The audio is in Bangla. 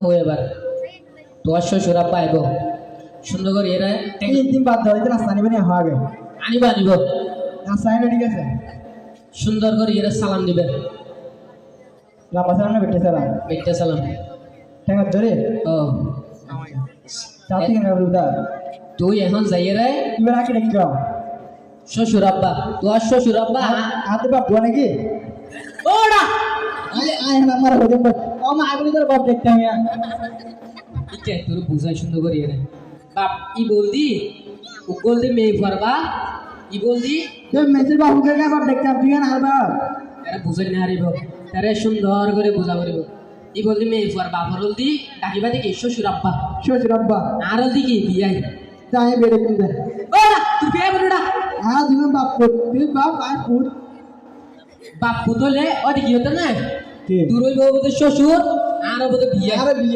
ও এবার তোমার শ্বশুর আব্বা আইব সুন্দর করে এরা দিন বাদ দাও এটা রাস্তা নিবে না আগে আনিবা আনিব রাস্তা নিলে ঠিক আছে সুন্দর করে এরা সালাম দিবে লাপা সালাম না বেটে সালাম মিথ্যা সালাম ঠেঙ্গা ধরে ও চাতি কেন রুদা তুই এখন যাইয়ে রে এবার আগে দেখি যাও শ্বশুর আব্বা তোমার শ্বশুর আব্বা হাতে বাপ বনে কি ওড়া আয় আয় না মারা হইতে পারে ও মা আগুলি তোর বাপ দেখতে আমি ইকে তোর বুঝাই সুন্দর করে এরা বাপ ই বলদি ও বলদি মেয়ে পারবা ই বলদি তুই মেসের বাপ হুকে বাপ দেখতে তুই না আর বাপ এরা বুঝাই না হারিব তারে সুন্দর করে বুঝা করিব ই বলদি মেয়ে পারবা বলদি ডাকিবা দেখি শ্বশুর আব্বা শ্বশুর আব্বা আর দিকে বিয়াই তাই বেড়ে কিনতে ওড়া তুই বিয়ে বলুড়া আর তুমি বাপ তুই বাপ আর পুত বাপ পুতলে ওদিকে হতো না কি দূরই শ্বশুর আর বিয়ে আরে বিয়ে